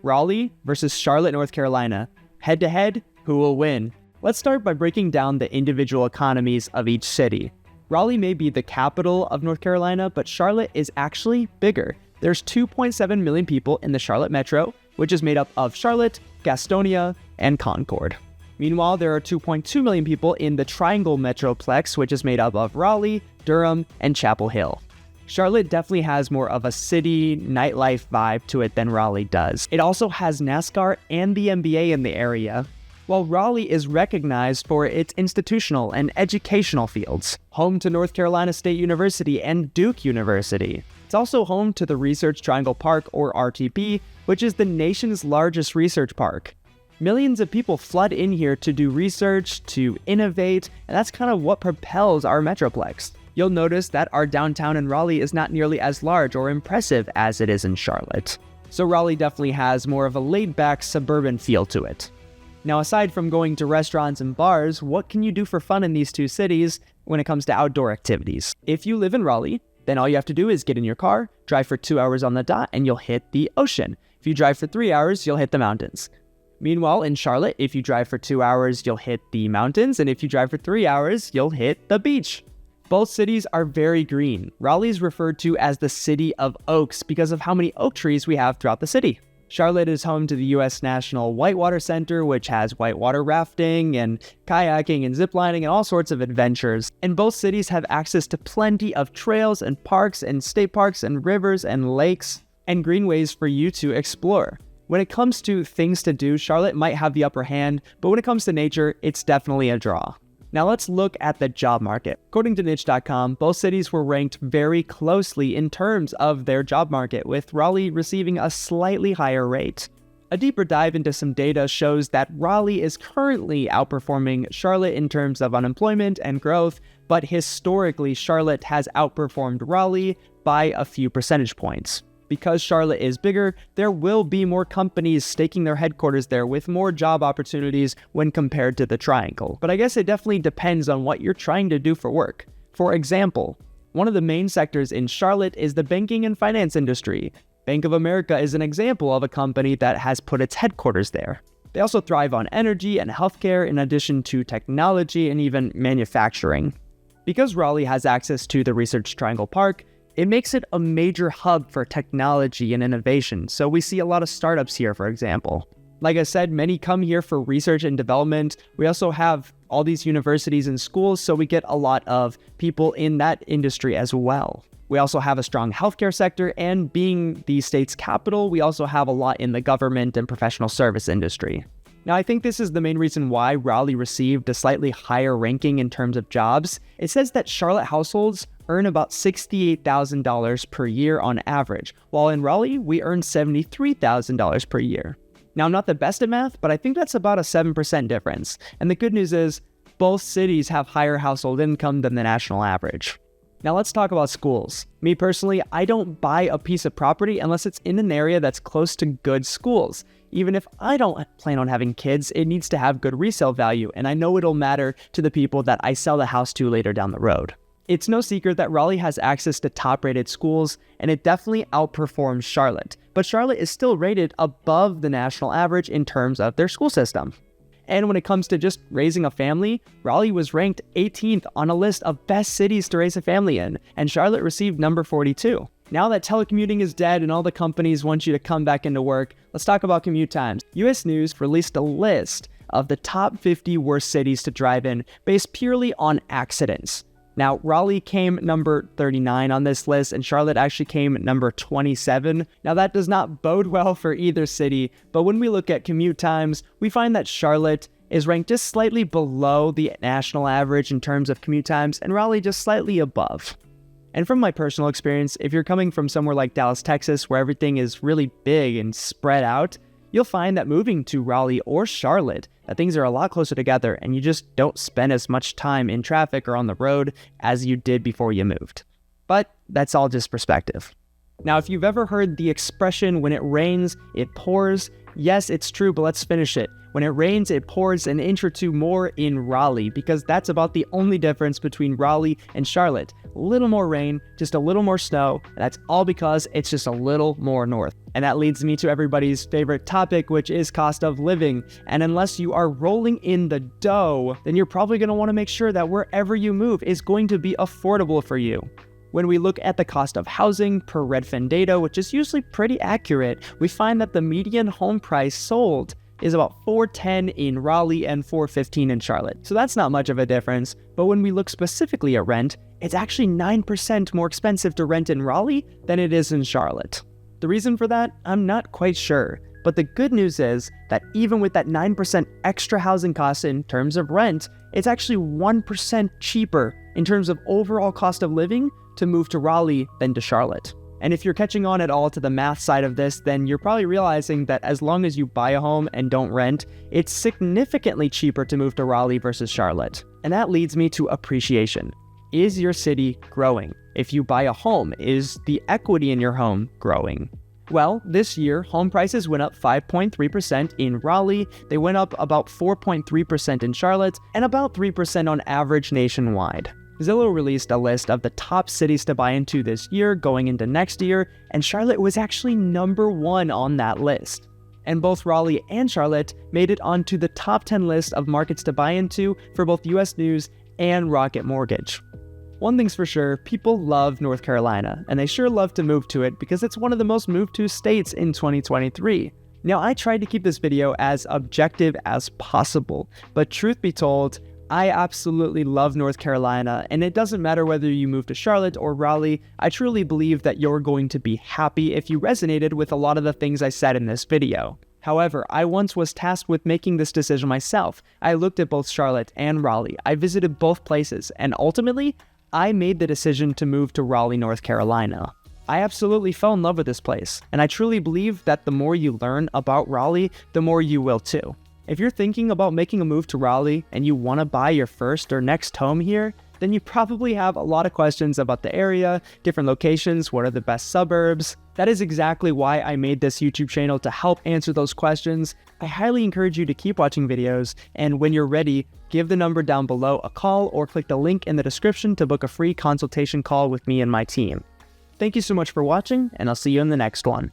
Raleigh versus Charlotte, North Carolina. Head to head, who will win? Let's start by breaking down the individual economies of each city. Raleigh may be the capital of North Carolina, but Charlotte is actually bigger. There's 2.7 million people in the Charlotte metro, which is made up of Charlotte, Gastonia, and Concord. Meanwhile, there are 2.2 million people in the Triangle Metroplex, which is made up of Raleigh, Durham, and Chapel Hill. Charlotte definitely has more of a city nightlife vibe to it than Raleigh does. It also has NASCAR and the NBA in the area, while Raleigh is recognized for its institutional and educational fields, home to North Carolina State University and Duke University. It's also home to the Research Triangle Park, or RTP, which is the nation's largest research park. Millions of people flood in here to do research, to innovate, and that's kind of what propels our metroplex. You'll notice that our downtown in Raleigh is not nearly as large or impressive as it is in Charlotte. So Raleigh definitely has more of a laid-back suburban feel to it. Now, aside from going to restaurants and bars, what can you do for fun in these two cities when it comes to outdoor activities? If you live in Raleigh, then all you have to do is get in your car, drive for 2 hours on the dot, and you'll hit the ocean. If you drive for 3 hours, you'll hit the mountains. Meanwhile, in Charlotte, if you drive for 2 hours, you'll hit the mountains, and if you drive for 3 hours, you'll hit the beach. Both cities are very green. Raleigh is referred to as the City of Oaks because of how many oak trees we have throughout the city. Charlotte is home to the U.S. National Whitewater Center, which has whitewater rafting and kayaking and ziplining and all sorts of adventures. And both cities have access to plenty of trails and parks and state parks and rivers and lakes and greenways for you to explore. When it comes to things to do, Charlotte might have the upper hand, but when it comes to nature, it's definitely a draw. Now let's look at the job market. According to niche.com, both cities were ranked very closely in terms of their job market, with Raleigh receiving a slightly higher rate. A deeper dive into some data shows that Raleigh is currently outperforming Charlotte in terms of unemployment and growth, but historically Charlotte has outperformed Raleigh by a few percentage points. Because Charlotte is bigger, there will be more companies staking their headquarters there with more job opportunities when compared to the Triangle. But I guess it definitely depends on what you're trying to do for work. For example, one of the main sectors in Charlotte is the banking and finance industry. Bank of America is an example of a company that has put its headquarters there. They also thrive on energy and healthcare in addition to technology and even manufacturing. Because Raleigh has access to the Research Triangle Park, it makes it a major hub for technology and innovation, so we see a lot of startups here, for example. Like I said, many come here for research and development. We also have all these universities and schools, so we get a lot of people in that industry as well. We also have a strong healthcare sector, and being the state's capital, we also have a lot in the government and professional service industry. Now, I think this is the main reason why Raleigh received a slightly higher ranking in terms of jobs. It says that Charlotte households earn about $68,000 per year on average, while in Raleigh, we earn $73,000 per year. Now, I'm not the best at math, but I think that's about a 7% difference. And the good news is, both cities have higher household income than the national average. Now let's talk about schools. Me personally, I don't buy a piece of property unless it's in an area that's close to good schools. Even if I don't plan on having kids, it needs to have good resale value, and I know it'll matter to the people that I sell the house to later down the road. It's no secret that Raleigh has access to top-rated schools, and it definitely outperforms Charlotte. But Charlotte is still rated above the national average in terms of their school system. And when it comes to just raising a family, Raleigh was ranked 18th on a list of best cities to raise a family in, and Charlotte received number 42. Now that telecommuting is dead and all the companies want you to come back into work, let's talk about commute times. US News released a list of the top 50 worst cities to drive in based purely on accidents. Now, Raleigh came number 39 on this list, and Charlotte actually came number 27. Now, that does not bode well for either city, but when we look at commute times, we find that Charlotte is ranked just slightly below the national average in terms of commute times, and Raleigh just slightly above. And from my personal experience, if you're coming from somewhere like Dallas, Texas, where everything is really big and spread out, you'll find that moving to Raleigh or Charlotte, that things are a lot closer together and you just don't spend as much time in traffic or on the road as you did before you moved. But that's all just perspective. Now, if you've ever heard the expression, when it rains, it pours, yes, it's true, but let's finish it. When it rains, it pours an inch or two more in Raleigh, because that's about the only difference between Raleigh and Charlotte. little more rain, just a little more snow, and that's all because it's just a little more north. And that leads me to everybody's favorite topic, which is cost of living. And unless you are rolling in the dough, then you're probably going to want to make sure that wherever you move is going to be affordable for you. When we look at the cost of housing per Redfin data, which is usually pretty accurate, we find that the median home price sold is about $410 in Raleigh and $415 in Charlotte. So that's not much of a difference, but when we look specifically at rent, it's actually 9% more expensive to rent in Raleigh than it is in Charlotte. The reason for that, I'm not quite sure, but the good news is that even with that 9% extra housing costs in terms of rent, it's actually 1% cheaper in terms of overall cost of living to move to Raleigh than to Charlotte. And if you're catching on at all to the math side of this, then you're probably realizing that as long as you buy a home and don't rent, it's significantly cheaper to move to Raleigh versus Charlotte. And that leads me to appreciation. Is your city growing? If you buy a home, is the equity in your home growing? Well, this year, home prices went up 5.3% in Raleigh, they went up about 4.3% in Charlotte, and about 3% on average nationwide. Zillow released a list of the top cities to buy into this year going into next year, and Charlotte was actually number 1 on that list. And both Raleigh and Charlotte made it onto the top 10 list of markets to buy into for both US News and Rocket Mortgage. One thing's for sure, people love North Carolina, and they sure love to move to it because it's one of the most moved to states in 2023. Now, I tried to keep this video as objective as possible, but truth be told, I absolutely love North Carolina, and it doesn't matter whether you move to Charlotte or Raleigh, I truly believe that you're going to be happy if you resonated with a lot of the things I said in this video. However, I once was tasked with making this decision myself. I looked at both Charlotte and Raleigh, I visited both places, and ultimately, I made the decision to move to Raleigh, North Carolina. I absolutely fell in love with this place, and I truly believe that the more you learn about Raleigh, the more you will too. If you're thinking about making a move to Raleigh and you want to buy your first or next home here, then you probably have a lot of questions about the area, different locations, what are the best suburbs. That is exactly why I made this YouTube channel, to help answer those questions. I highly encourage you to keep watching videos, and when you're ready, give the number down below a call or click the link in the description to book a free consultation call with me and my team. Thank you so much for watching, and I'll see you in the next one.